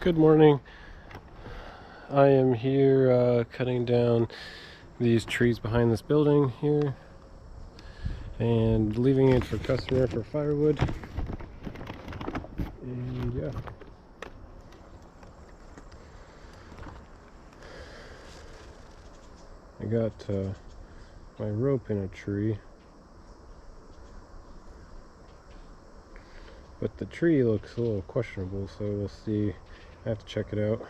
Good morning. I am here cutting down these trees behind this building here and leaving it for customer for firewood. And yeah. I got my rope in a tree, but the tree looks a little questionable, so we'll see. I have to check it out.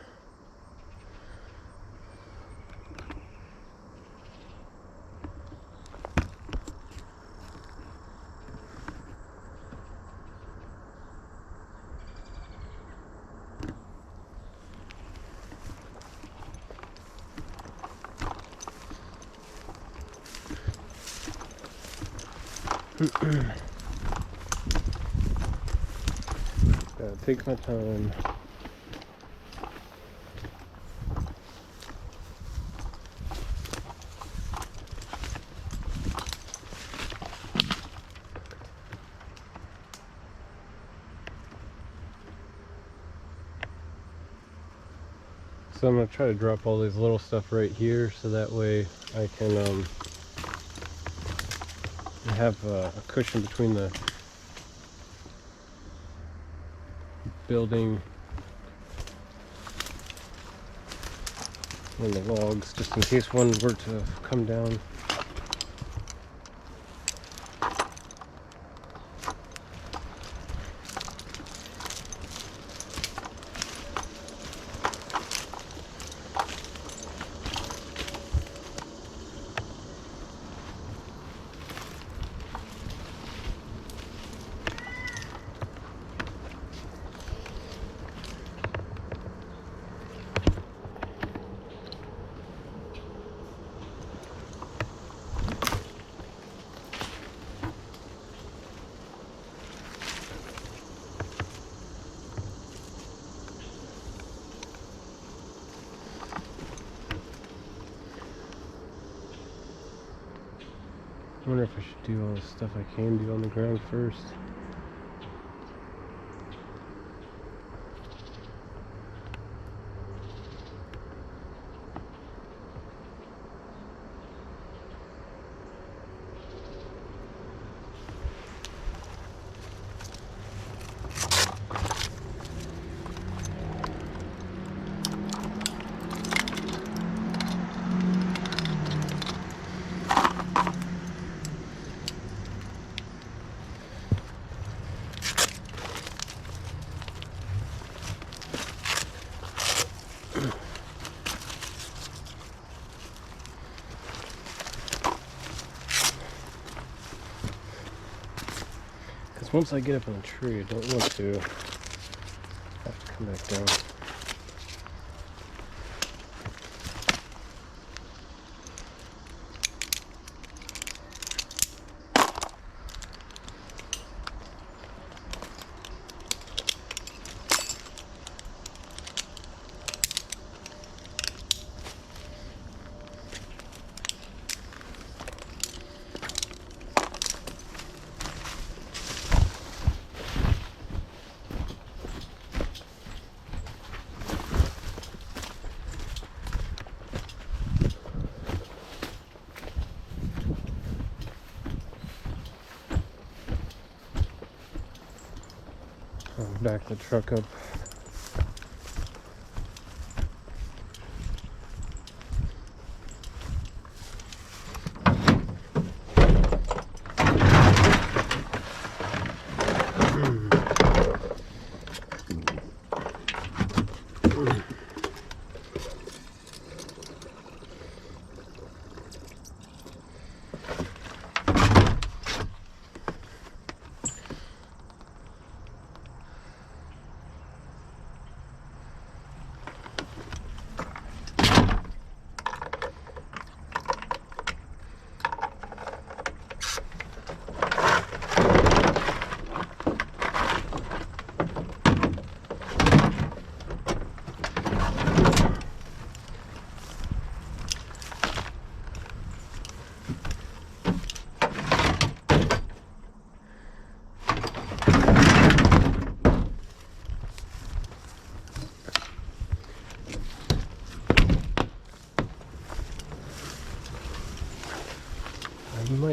Gotta take my time. So I'm gonna try to drop all these little stuff right here, so that way I can have a cushion between the building and the logs, just in case one were to come down. I wonder if I should do all the stuff I can do on the ground first. Because once I get up on the tree, I don't want to have to come back down. Back the truck up.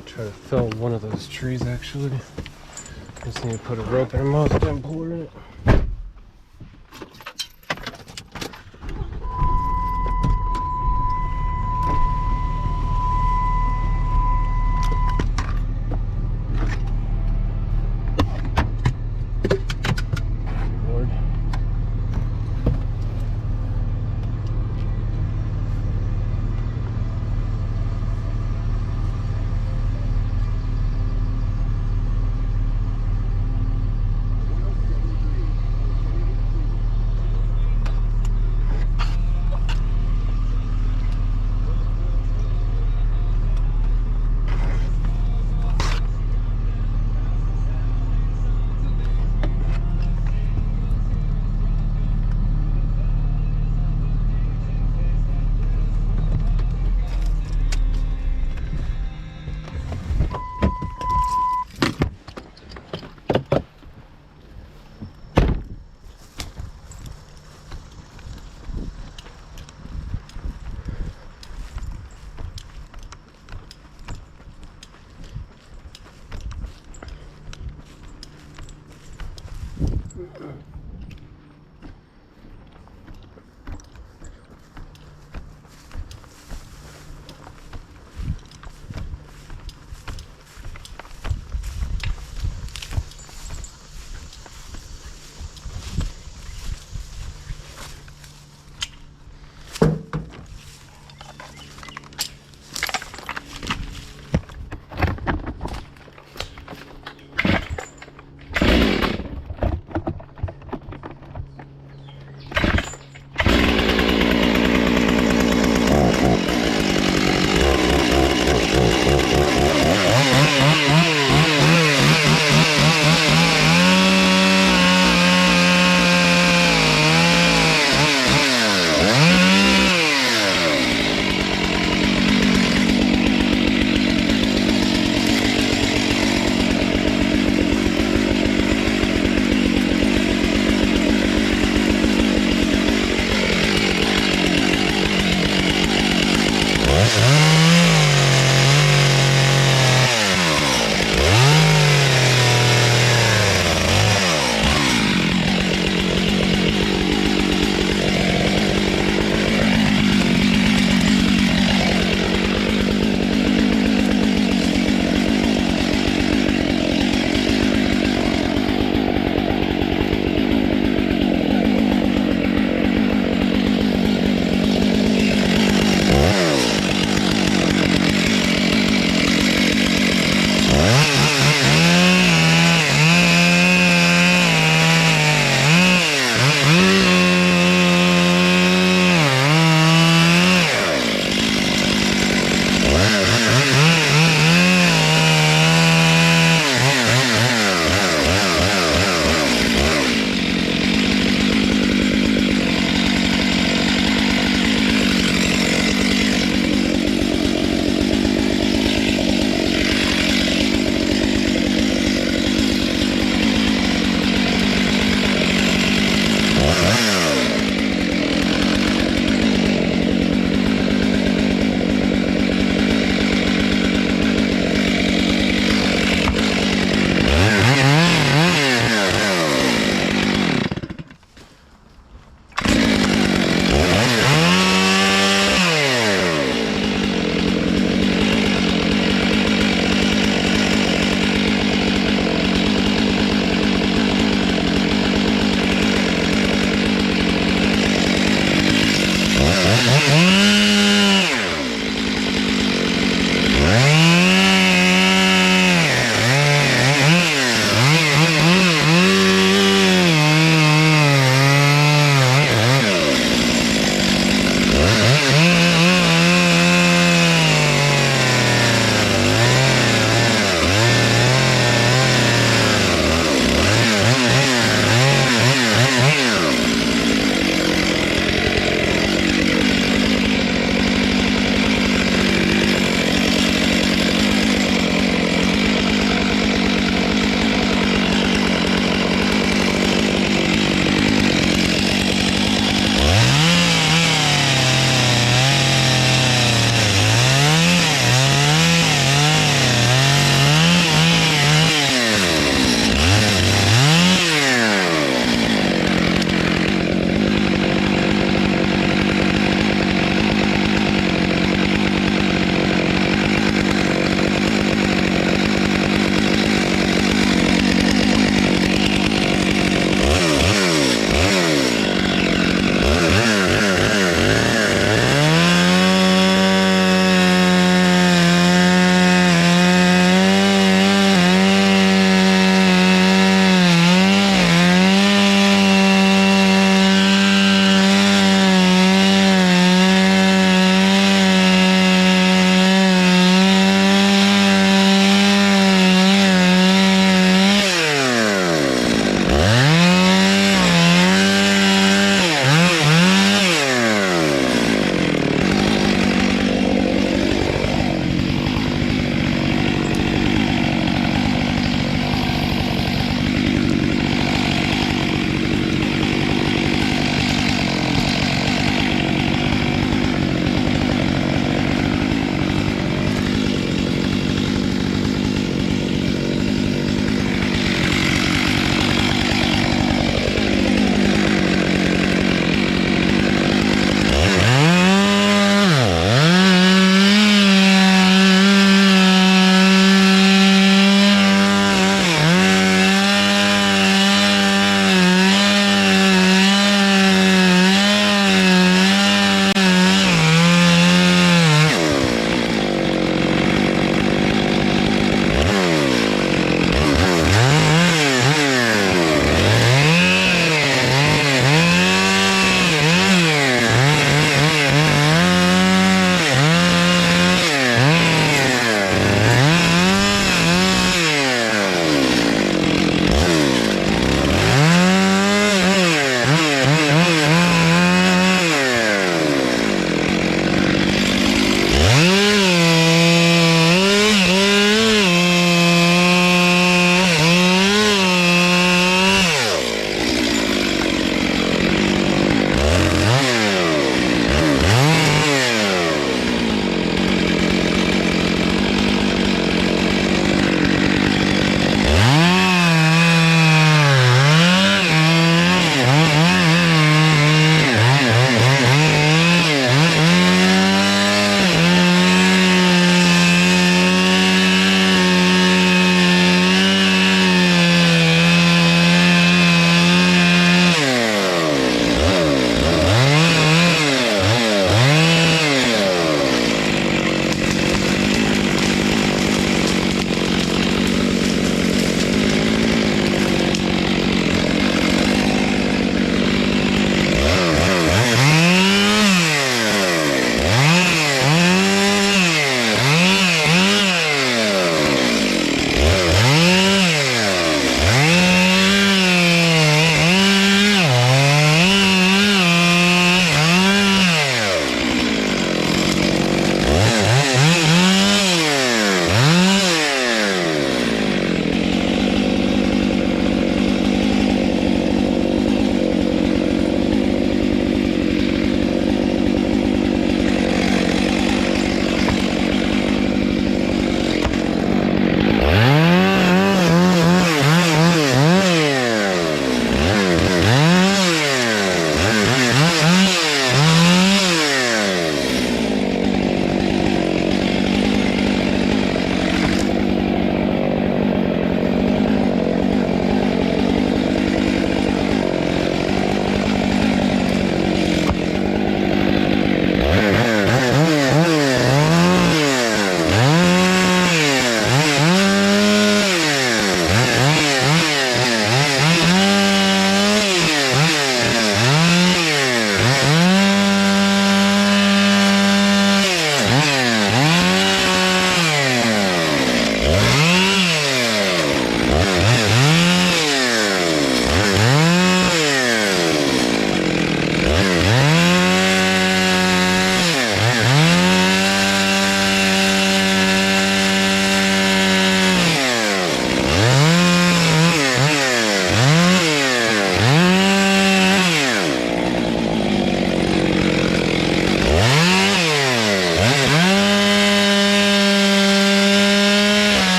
might try to fell one of those trees actually. Just need to put a rope and a moss down puller in it.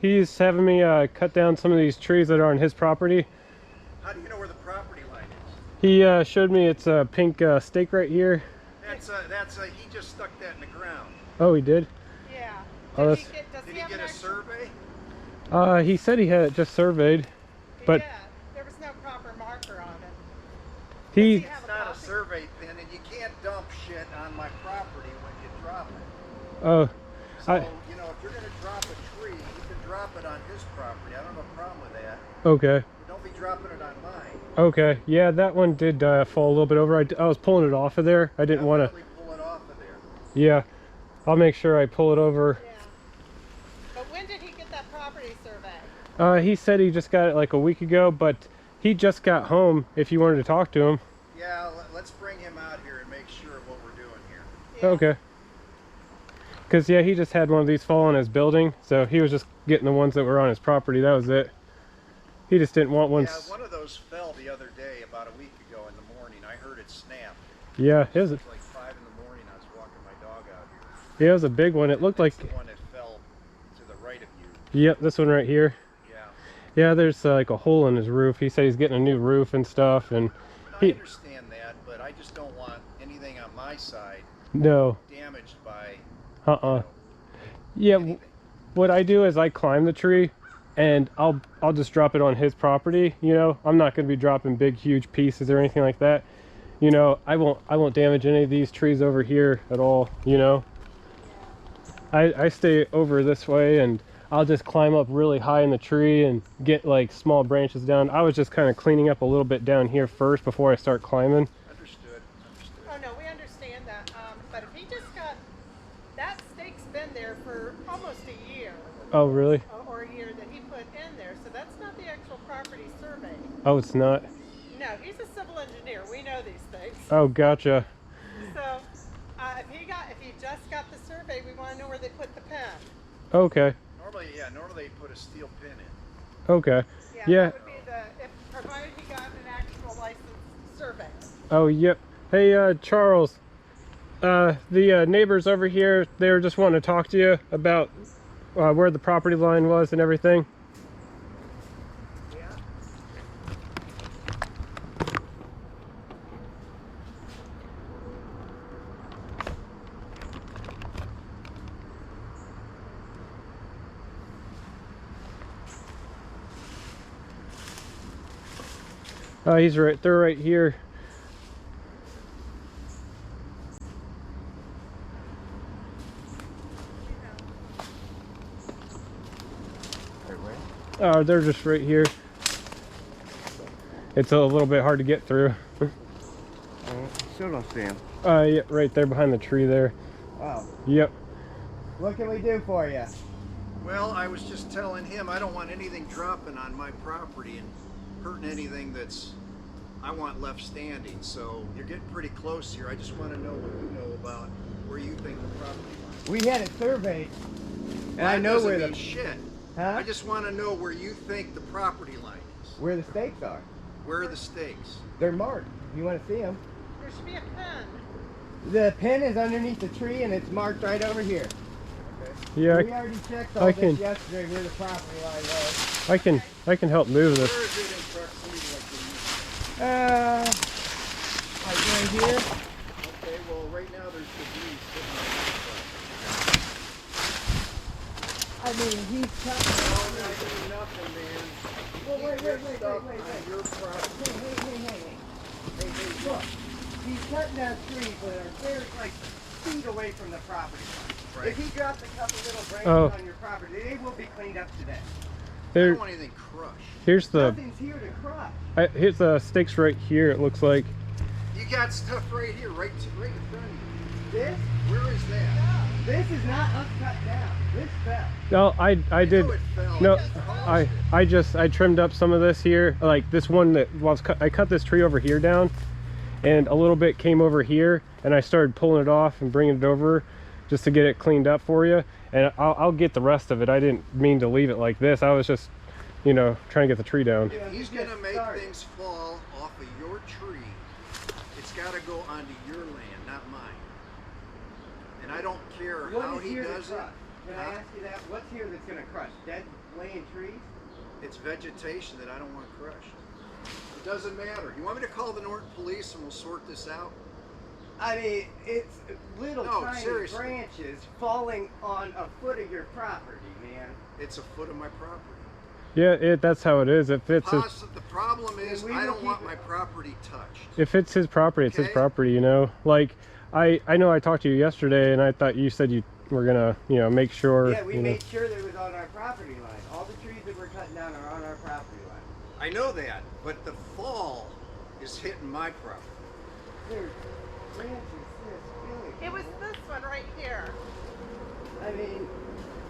He's having me cut down some of these trees that are on his property. How do you know where the property line is? He showed me it's a pink stake right here. He just stuck that in the ground. Oh, he did? Yeah. Oh, Did he get a survey? He said he had it just surveyed, but yeah, there was no proper marker on it. it's not a survey pin, and you can't dump shit on my property when you drop it. Oh, so you know, if you're going to drop a tree, you can drop it on his property. I don't have a problem with that. Okay. But don't be dropping it on mine. Okay. Yeah, that one did fall a little bit over. I was pulling it off of there. I didn't want to. Pull it off of there. Yeah, I'll make sure I pull it over. Yeah. But when did he get that property survey? He said he just got it like a week ago, but he just got home. If you wanted to talk to him. Yeah, let's bring him out here and make sure of what we're doing here. Yeah. Okay. Because, yeah, he just had one of these fall on his building, so he was just getting the ones that were on his property. That was it. He just didn't want one. Yeah, one of those fell the other day, about a week ago in the morning. I heard it snap. Yeah, it was like 5 in the morning. I was walking my dog out here. Yeah, it was a big one. It looked like the one that fell to the right of you. Yep, this one right here. Yeah. Yeah, there's like a hole in his roof. He said he's getting a new roof and stuff, and I understand that, but I just don't want anything on my side damaged by Yeah, anything. what I do is I climb the tree and I'll just drop it on his property, you know. I'm not going to be dropping big huge pieces or anything like that. You know, I won't damage any of these trees over here at all, you know. I stay over this way and I'll just climb up really high in the tree and get like small branches down. I was just kind of cleaning up a little bit down here first before I start climbing. Understood. Oh no, we understand that. But if he just got that stake's been there for almost a year. Oh really? Or a year that he put in there, so that's not the actual property survey. Oh, it's not? No, he's a civil engineer. We know these things. Oh, gotcha. So if he just got the survey, we want to know where they put the pen. Okay. Normally they put a steel pin in. Okay. Yeah. That would be provided he got an actual licensed survey. Oh, yep. Hey, Charles. The neighbors over here, they were just wanting to talk to you about where the property line was and everything. They're right here. They're just right here. It's a little bit hard to get through. Still don't see him. Yeah, right there behind the tree there. Wow. Yep. What can we do for you? Well, I was just telling him I don't want anything dropping on my property, and hurting anything that's I want left standing. So you're getting pretty close here. I just want to know what you know about where you think the property line. We had it surveyed, and I That know doesn't where mean the shit. huh? I just want to know where you think the property line is. Where the stakes are. Where are the stakes? They're marked. If you want to see them. There should be a pen. The pin is underneath the tree, and it's marked right over here. Yeah, We already checked all I this can- yesterday where the property line was. I can help move Where this. is it in proximity like you Like right here. Okay, well right now there's debris sitting on that I mean, he's cutting. side. No, not doing nothing, man. Well, Keep wait, your wait, wait, stuff wait, wait, on wait. your property. Hey, look. He's cutting down trees that are very, like, feet away from the property line. Right. If he drops a couple little branches Oh. on your property, they will be cleaned up today. I There, don't want anything crushed. here's the Nothing's here to crush. here's the stakes right here. It looks like. You got stuff right here, right in front of you. This, Where is that? this is not us cut down. This fell. No, I did. know it fell. No, It just I caused it. I trimmed up some of this here, like this one that was cut. I cut this tree over here down, and a little bit came over here, and I started pulling it off and bringing it over, just to get it cleaned up for you. And I'll get the rest of it. I didn't mean to leave it like this. I was just, you know, trying to get the tree down. Yeah, He's just gonna make start. things fall off of your tree. It's gotta go onto your land, not mine. And I don't care What how is he here does to it. crush? Can I Huh? ask you that? What's here that's gonna crush? Dead, laying trees? It's vegetation that I don't want crushed. It doesn't matter. You want me to call the Norton police and we'll sort this out? I mean, it's little No, tiny seriously. branches falling on a foot of your property, man. It's a foot of my property. Yeah, that's how it is. If it's his, The problem is Then we I will don't want keep my it. property touched. if it's his property, it's his Okay. property. You know, like I know I talked to you yesterday, and I thought you said you were gonna, you know, make sure. Yeah, we you know. made sure that it was on our property line. All the trees that we're cutting down are on our property line. I know that, but the fall is hitting my property. There's branches this big. It was this one right here. I mean,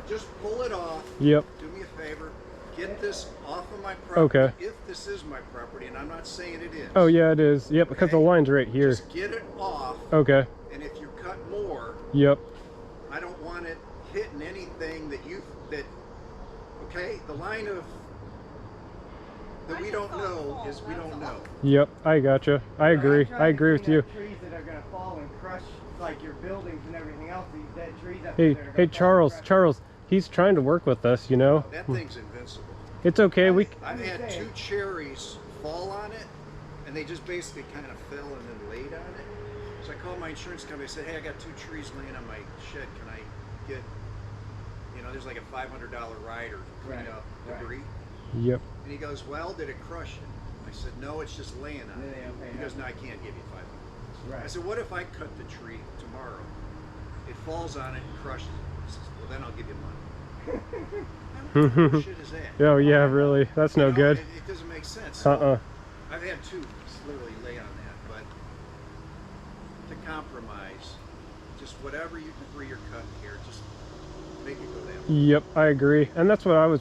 Just pull it off. Yep. Do me a favor. Get this off of my property. Okay. If this is my property, and I'm not saying it is. Oh yeah, it is. Yep, because the Okay. line's right here. Just get it off, Okay. and if you cut more, Yep. I don't want it hitting anything that. Okay, the line of that we don't know is we don't know. Yep. I gotcha. I agree. I'm trying I to agree with clean you. up trees that are gonna fall and crush like your buildings and everything else. These dead trees up Hey, there. are hey, gonna fall and crush. Charles. He's trying to work with us. You know. That thing's invincible. It's okay. We. I've I'm just had saying. 2 cherries fall on it, and they just basically kind of fell and then laid on it. So I called my insurance company. I said, "Hey, I got 2 trees laying on my shed. Can I get, you know, there's like a $500 rider to clean Right, up right. debris?" Yep. And he goes, "Well, did it crush it?" I said, "No, it's just laying on Then it." they don't pay He goes, nothing. "No, I can't give you $500." I Right. said, "What if I cut the tree tomorrow? It falls on it and crushes it." He says, "Well, then I'll give you money." What kind of bullshit is that? Oh yeah, really. That's no You know, good. It doesn't make sense. So Uh-uh. I've had 2 literally lay on that, but to compromise, just whatever you debris you're cutting here, just make it go that way. Yep, I agree. And that's what I was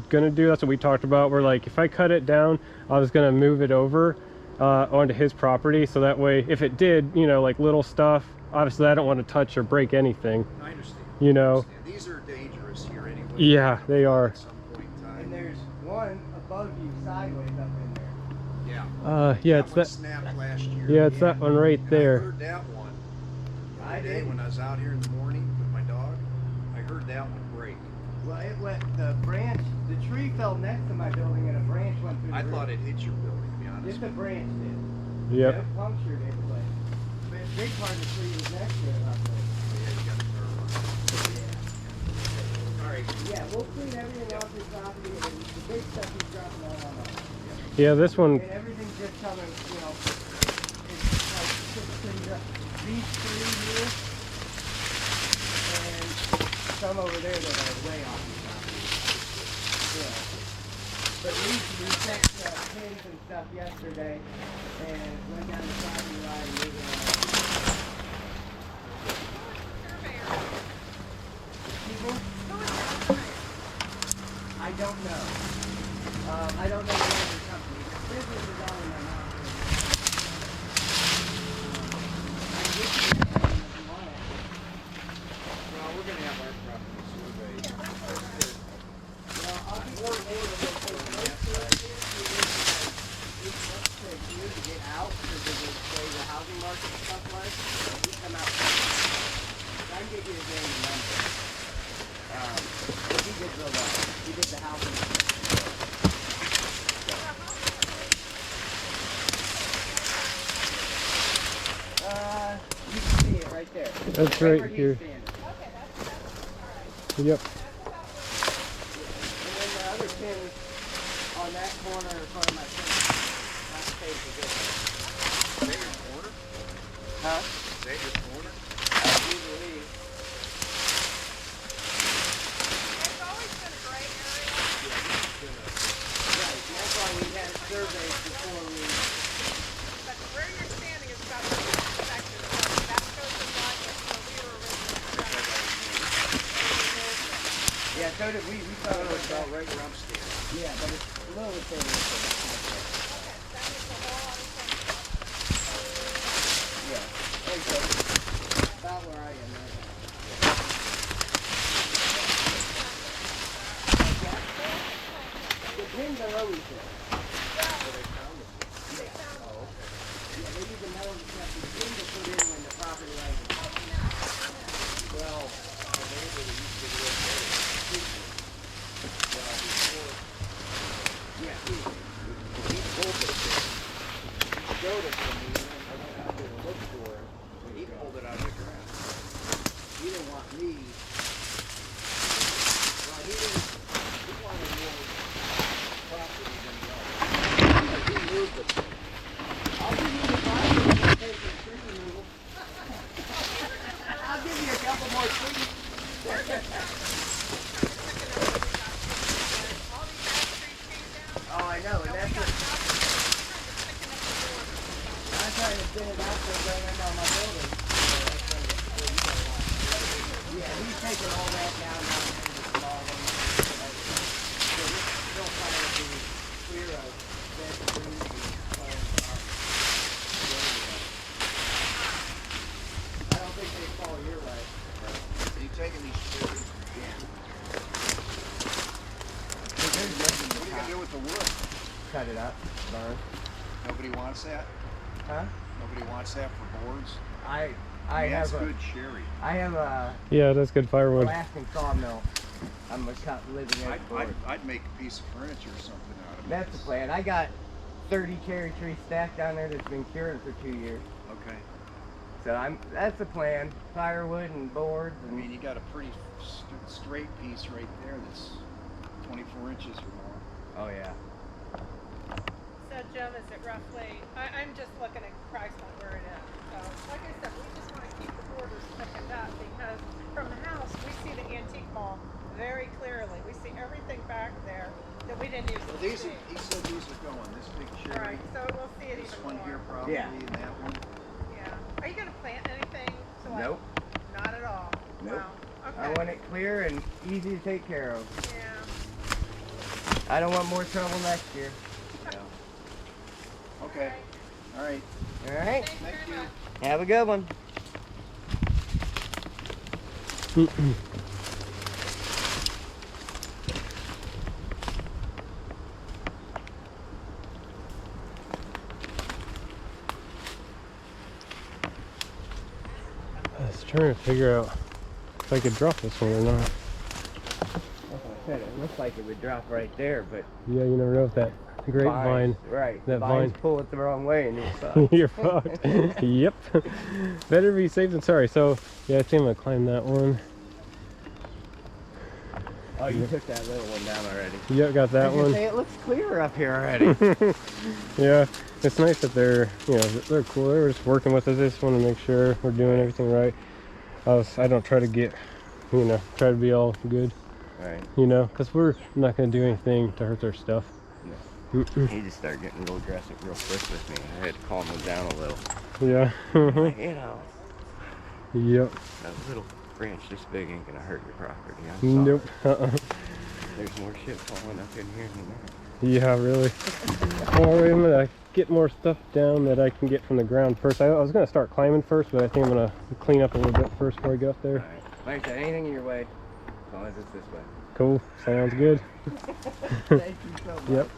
gonna do. That's what we talked about. We're like, if I cut it down, I was gonna move it over onto his property, so that way, if it did, you know, like little stuff, obviously I don't want to touch or break anything. I understand. You know. I understand. These are dangerous here anyway. Yeah, they are. At some point in And time. there's one above you sideways up in there. Yeah. Yeah, That it's one that. snapped last year. Yeah, it's that one right And I there. heard that one the I other day didn't. when I was out here in the morning with my dog. I heard that one break. Well, it went, the branch, the tree fell next to my building and a branch went through the I roof. thought it hit your building, to be honest. Just a branch did. Yep. It punctured it, but a big part of the tree was next to it. Up there. Yeah, you got the nerve on it. Yeah. All right. Yeah, we'll clean everything off your property and the big stuff is dropping all on us. Yeah, this one. And everything's just coming, you know, it's like just trees up. These 3 here and some over there that are way off the property. Yeah. But we checked pins and stuff yesterday and went down the property line and moved it on. Excuse me? I don't know. I don't know the name of the company. That's where right he's here. standing. Okay, that's all right. Yep. And then the other pin on that corner in front of my fence. That stays a good one. Is that your corner? Huh? Is that your corner? I do believe. It's always been a gray area. Right, and that's why we had it surveyed before we. But where you're standing is about the section. That goes in line with where we were originally. Yeah, so did we. We thought No, it no, was it's about about right where I'm standing. Yeah, but it's a little bit thinner. So that's not good. Okay, that is the whole other thing. Yeah, there you go. About where I am right now. The pins are always there. Yeah, they use a metal detector pin to put in when the property line is. Well, the neighbor that used to live there, well, before Yeah, he pulled it, he showed it to me, and then I went out there to look for it, and he pulled it out of the ground. he didn't want me. Well, he wanted more property than the other. He moved it. I'll give you the file if you take the tree removal. I'll give you a couple more trees. All these ash trees came down. Oh, I know, and And we that's got what nothing. Sticking up the door. I'm trying to thin it out so it don't end on my building. Yeah, he's taking all that down now and the small ones. So this still kind of be clear of dead trees and fallen off. I don't think they fall your way. Are you taking these cherries? There's nothing What are you gonna do with the wood? cut it up, burn. Nobody wants that? Huh? Nobody wants that for boards? I That's have a good cherry. I have a Yeah, that's good firewood. Alaskan sawmill. I'm a cut living edge board. I'd make a piece of furniture or something out of it. That's the plan. I got 30 cherry trees stacked down there that's been curing for 2 years. Okay. So that's the plan. Firewood and boards I and mean, you got a pretty straight piece right there that's 24 inches or more. oh yeah. So Jim, is it roughly, I'm just looking at price on where it is. So like I said, we just want to keep the borders thickened up because from the house, we see the antique mall very clearly. We see everything back there that we didn't use Well, to he see. said these are going. This big cherry, Right, so we'll see it this even one more. here probably, Yeah. and that one. Yeah. Are you gonna plant anything to like? Nope. Not at all. Nope. Wow. I Okay. want it clear and easy to take care of. Yeah. I don't want more trouble next year. Okay. All right. All right. Thank you Thank very you. much. Have a good one. I was trying to figure out if I could drop this one or not. Like I said, it looks like it would drop right there, but Yeah, you never know if that grapevine. vines, right? that vines vine- pull it the wrong way and you'll suck. You're fucked. Yep. Better be safe than sorry. So, yeah, I think I'm gonna climb that one. Oh, you took that little one down already. Yep, got I that was gonna one. say, it looks clear up here already. Yeah, it's nice that they're, you know, they're cool. They're just working with us. I just want to make sure we're doing everything right. I don't try to get, you know, try to be all good, Right. you know, because we're not going to do anything to hurt their stuff. He just started getting real aggressive real quick with me. I had to calm him down a little. Yeah. Like, you know, Yep. that little branch this big ain't gonna hurt your property. I'm sorry. Nope. There's more shit falling up in here than that. Yeah, really. Well, I'm going to get more stuff down that I can get from the ground first. I was going to start climbing first, but I think I'm going to clean up a little bit first before I go up there. Alright. Like I said, anything in your way, as long as it's this way. Cool. Sounds good. Thank you so much. Yep.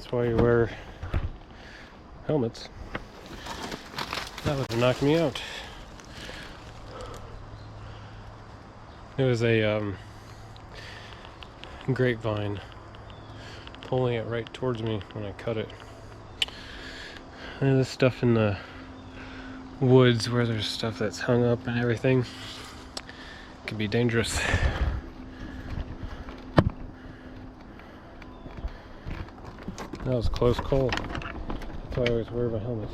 That's why you wear helmets. That would have knocked me out. It was a grapevine pulling it right towards me when I cut it. And this stuff in the woods where there's stuff that's hung up and everything can be dangerous. That was a close call. That's why I always wear my helmet.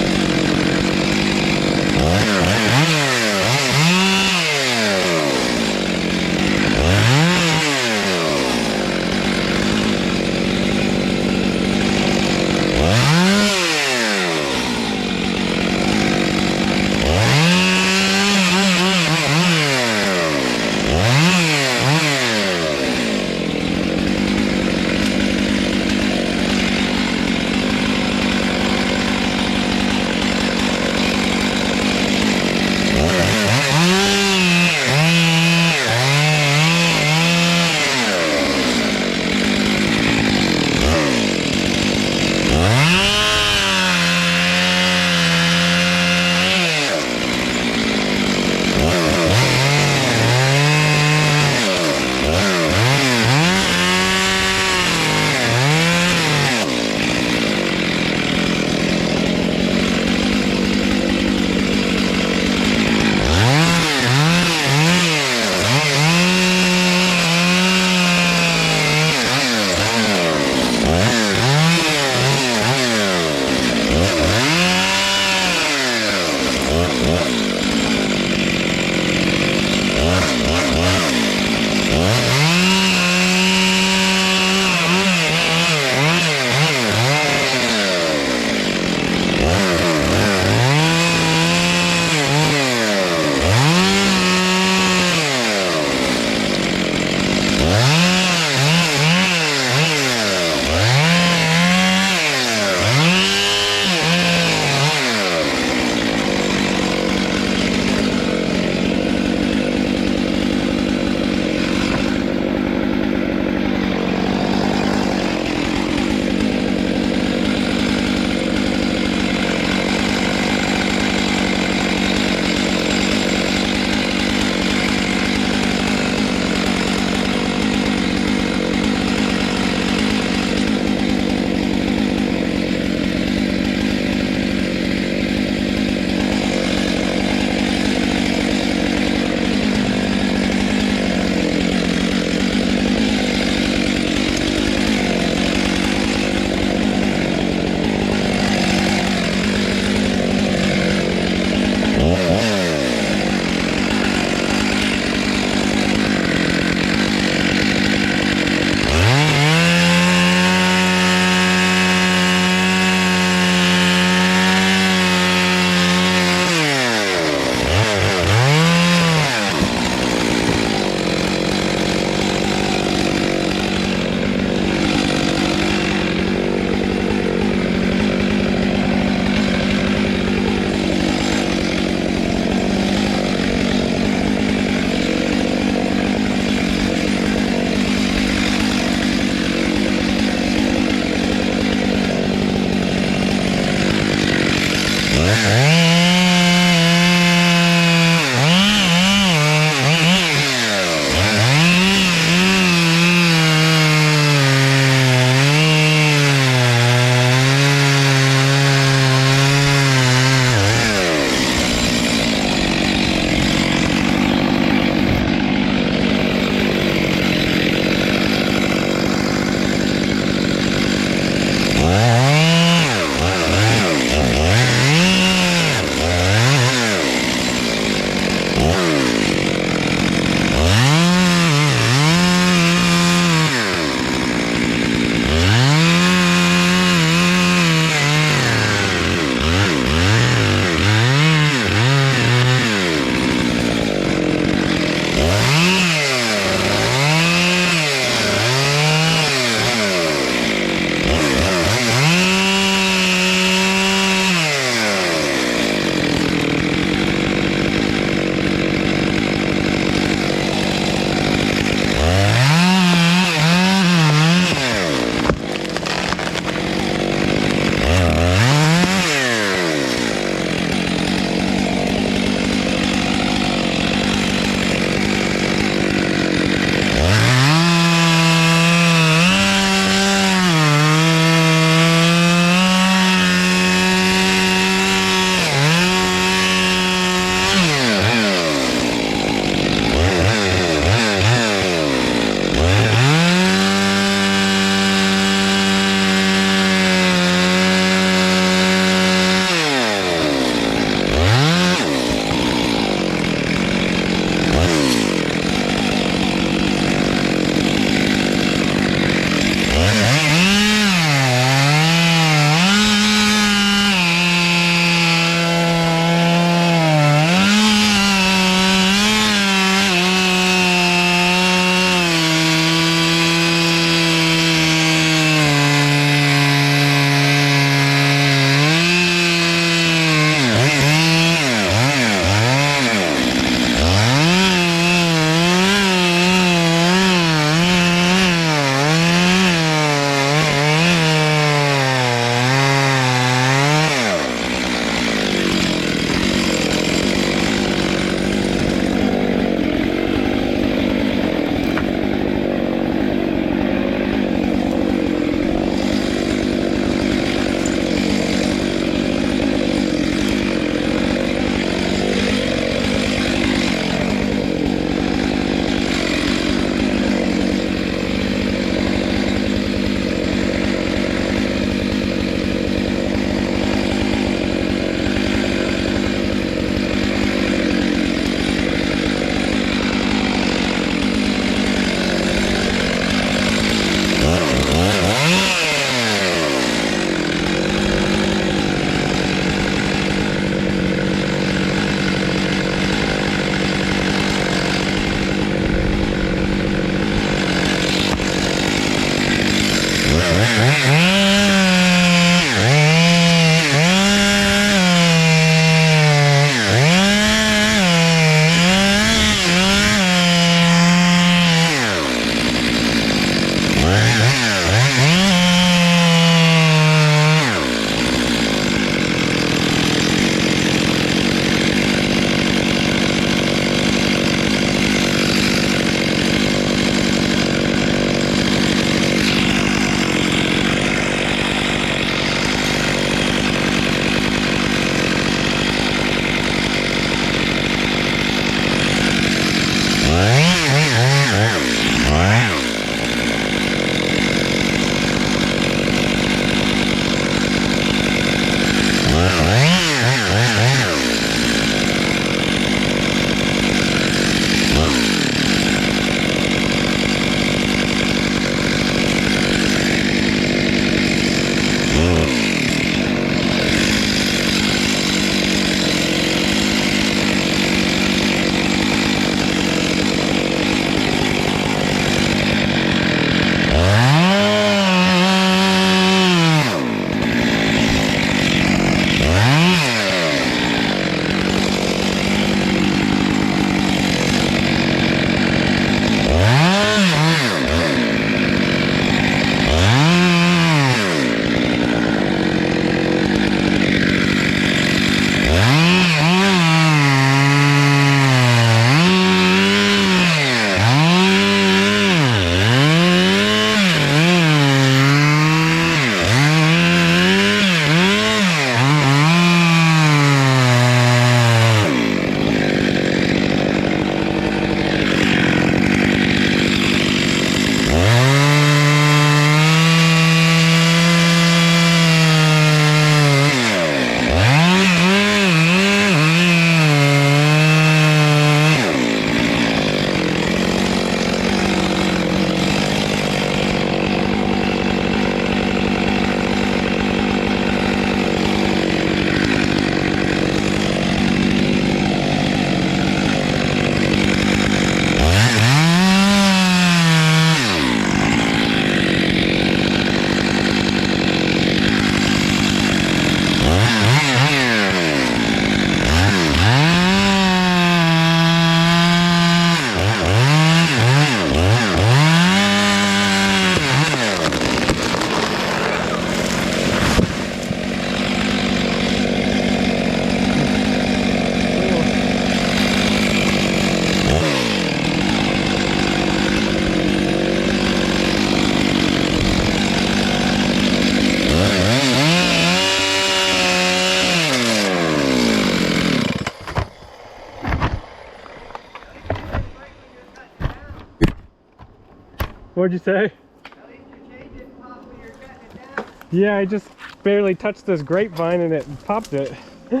What'd you say? At least your chain didn't pop when you're cutting it down. Yeah, I just barely touched this grapevine and it popped it. Fell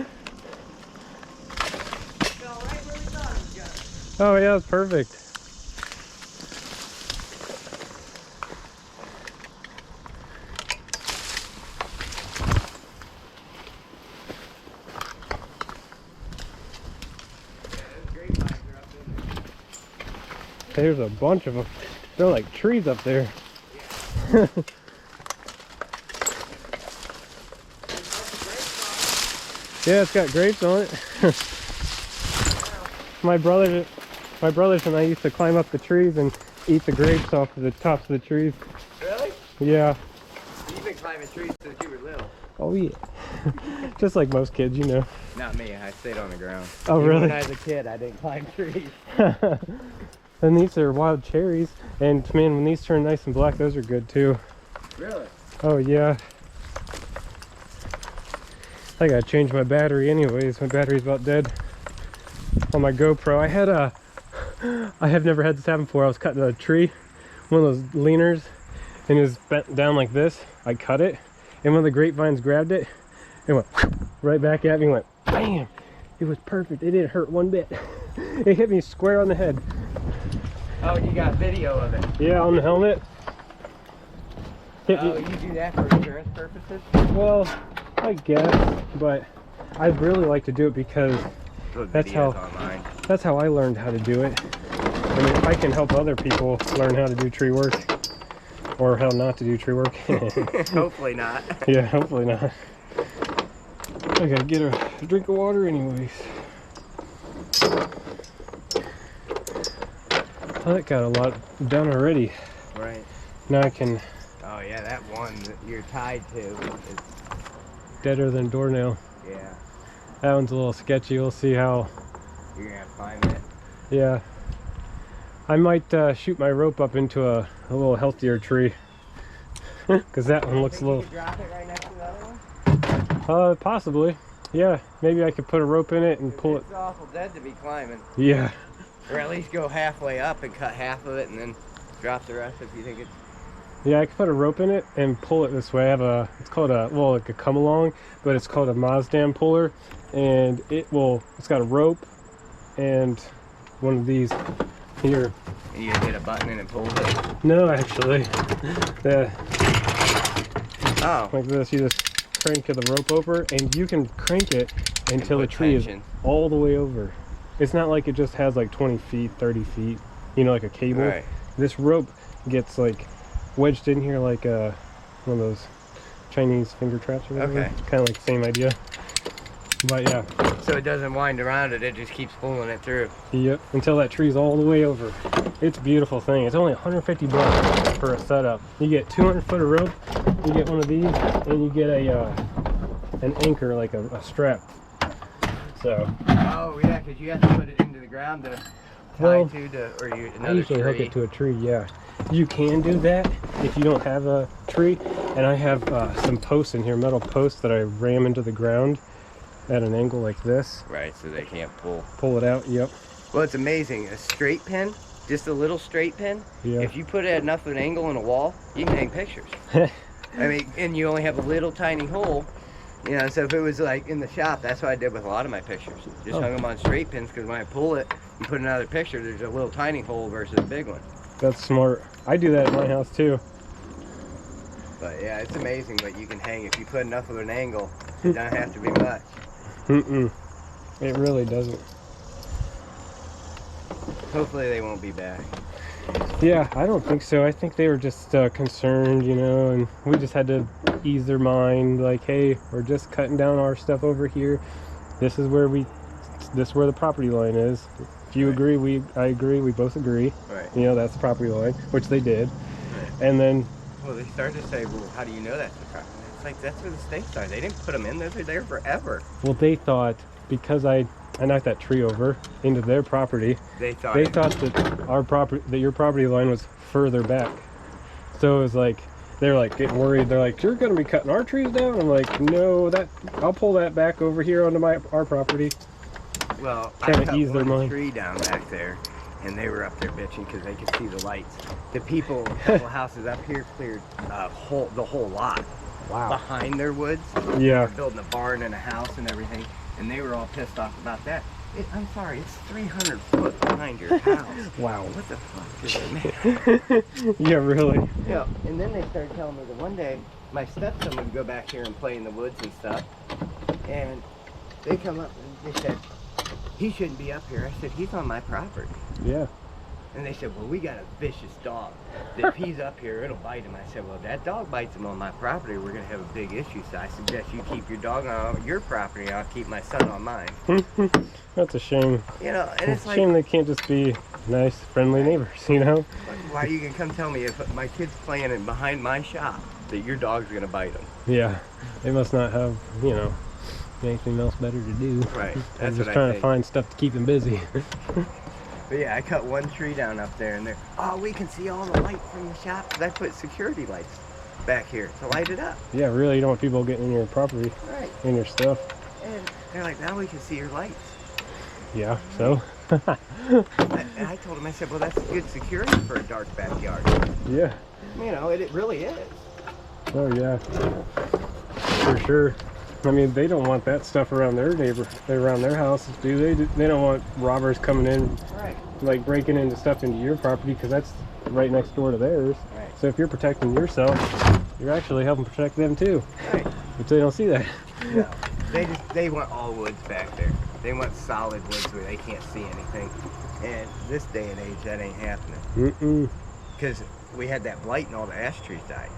right where we thought it was going. Oh yeah, it's perfect. Those grapevines are up in there. There's a bunch of them. They're like trees up there. Yeah, it's got grapes on it. my brothers and I used to climb up the trees and eat the grapes off of the tops of the trees. Really? Yeah. You've been climbing trees since you were little. Oh yeah. Just like most kids, you know. Not me. I stayed on the ground. Oh Even really? When I was a kid, I didn't climb trees. And these are wild cherries. And man, when these turn nice and black, those are good too. Really? Oh yeah. I gotta change my battery anyways. My battery's about dead on my GoPro. I have never had this happen before. I was cutting a tree, one of those leaners, and it was bent down like this. I cut it, and one of the grapevines grabbed it and went right back at me and went bam. It was perfect. It didn't hurt one bit. It hit me square on the head. Oh, you got video of it. Yeah, on the helmet. Hit Oh, me. you do that for insurance purposes? Well, I guess, but I'd really like to do it because that's how I learned how to do it. I mean, I can help other people learn how to do tree work, or how not to do tree work. Hopefully not. Yeah, hopefully not. I gotta get a drink of water anyways. Oh, that got a lot done already. Right. Now I can Oh yeah, that one that you're tied to is, deader than doornail. yeah, That one's a little sketchy. We'll see how. you're gonna have to find it. Yeah. I might shoot my rope up into a little healthier tree. Because that one looks a Think you little... could drop it right next to the other one? Possibly. Yeah, maybe I could put a rope in it and pull it. It's awful dead to be climbing. Yeah. Or at least go halfway up and cut half of it and then drop the rest if you think it's... Yeah, I could put a rope in it and pull it this way. I have a, it's called a, well, like a come along, but it's called a Mazdan puller. And it's got a rope and one of these here. You just hit a button and it pulls it? No, actually. Yeah, Oh. like this, you just crank the rope over and you can crank it until the put tree is tension. all the way over. It's not like it just has like 20 feet, 30 feet, you know, like a cable. Right. This rope gets like wedged in here like one of those Chinese finger traps or whatever. Okay. It's kind of like the same idea. But yeah, So it doesn't wind around it, it just keeps pulling it through. yep, until that tree's all the way over. It's a beautiful thing. It's only $150 for a setup. You get 200 foot of rope, you get one of these, and you get a an anchor, like a strap. So Oh yeah, because you have to put it into the ground to tie Well, or you I another usually hook tree. it to a tree, yeah. You can do that if you don't have a tree. And I have some posts in here, metal posts that I ram into the ground at an angle like this. Right, so they can't pull. Pull it out, yep. Well, it's amazing. A straight pin, just a little straight pin. Yeah. If you put it at enough of an angle in a wall, you can hang pictures. I mean, and you only have a little tiny hole. You know, so if it was like in the shop, that's what I did with a lot of my pictures. Just hung them on straight pins because when I pull it and put another picture, there's a little tiny hole versus a big one. That's smart. I do that at my house too. But yeah, it's amazing what you can hang if you put enough of an angle. It doesn't have to be much. Mm-mm. It really doesn't. Hopefully they won't be back. Yeah, I don't think so. I think they were just concerned, you know, and we just had to ease their mind. Like, hey, we're just cutting down our stuff over here. This is where the property line is. If you Right. agree, I agree. We both agree. Right. You know, that's the property line, which they did. And then, Well, they started to say, well, how do you know that's the property? It's like, that's where the stakes are. They didn't put them in. They're there forever. well, they thought because I knocked that tree over into their property, They thought. they thought that your property line was further back. So it was like they're like getting worried. They're like, "You're gonna be cutting our trees down?" I'm like, "No, I'll pull that back over here onto our property." Well, I Kinda cut ease their one mind. tree down back there, and they were up there bitching because they could see the lights. The people, a couple houses up here cleared the whole lot Wow. behind their woods. Yeah. Building a barn and a house and everything, and they were all pissed off about that. I'm sorry, it's 300 foot behind your house. Wow. What the fuck is it, man? Yeah, really. Yeah, and then they started telling me that one day my stepson would go back here and play in the woods and stuff, and they come up and they said, he shouldn't be up here. I said, he's on my property. Yeah. And they said, well, we got a vicious dog. That if he's up here, it'll bite him. I said, well, if that dog bites him on my property, we're going to have a big issue. So I suggest you keep your dog on your property, and I'll keep my son on mine. That's a shame. You know, and it's like, Shame they can't just be nice, friendly neighbors, you know? why are you going to come tell me if my kid's playing in behind my shop that your dog's going to bite him? Yeah. They must not have, you know, anything else better to do. Right. They're That's just what I trying to think. find stuff to keep them busy. But yeah, I cut one tree down up there, and oh, we can see all the light from the shop, because I put security lights back here to light it up. Yeah, really, you don't want people getting in your property, Right. in your stuff. And they're like, now we can see your lights. Yeah, so? And I told them, I said, well, that's good security for a dark backyard. Yeah. You know, it really is. Oh, yeah. For sure. I mean, they don't want that stuff around their around their houses, do they? They don't want robbers coming in, Right. like breaking into stuff into your property, because that's right next door to theirs. Right. So if you're protecting yourself, you're actually helping protect them too. Right. But they don't see that. No. They want all woods back there. They want solid woods where they can't see anything. And this day and age, that ain't happening. Mm-mm. Because we had that blight and all the ash trees died.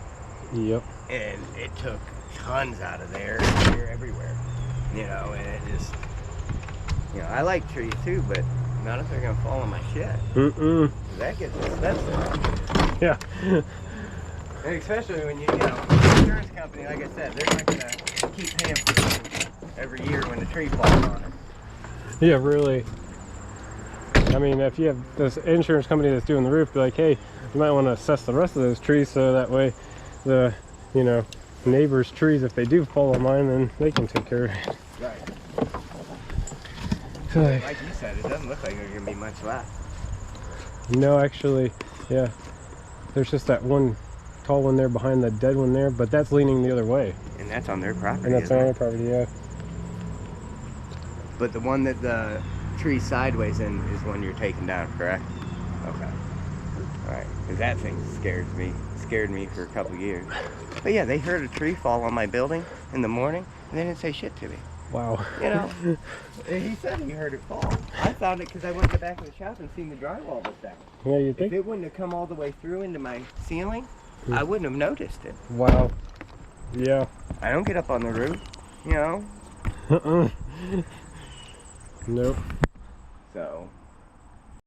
Yep. And it took tons out of there, here, everywhere. You know, and it just, you know, I like trees too, but none of them are gonna fall on my shit. Mm-mm. That gets expensive. Yeah. And especially when you know, the insurance company, like I said, they're not gonna keep paying for things every year when the tree falls on it. Yeah, really. I mean, if you have this insurance company that's doing the roof, be like, hey, you might want to assess the rest of those trees so that way the, you know, neighbors' trees, if they do fall on mine, then they can take care of it. Right. So, Like you said, it doesn't look like there's gonna be much left. no, actually, yeah. There's just that one tall one there behind the dead one there, but that's leaning the other way. And that's on their property. And that's isn't on it? our property, yeah. But the one that the tree sideways in is one you're taking down, correct? Okay. Alright, because that thing scared me for a couple years. But yeah, they heard a tree fall on my building in the morning, and they didn't say shit to me. Wow. You know, he said he heard it fall. I found it because I went to the back of the shop and seen the drywall was down. Yeah, you If think? it wouldn't have come all the way through into my ceiling, I wouldn't have noticed it. Wow. Yeah. I don't get up on the roof, you know. Uh-uh. Nope. So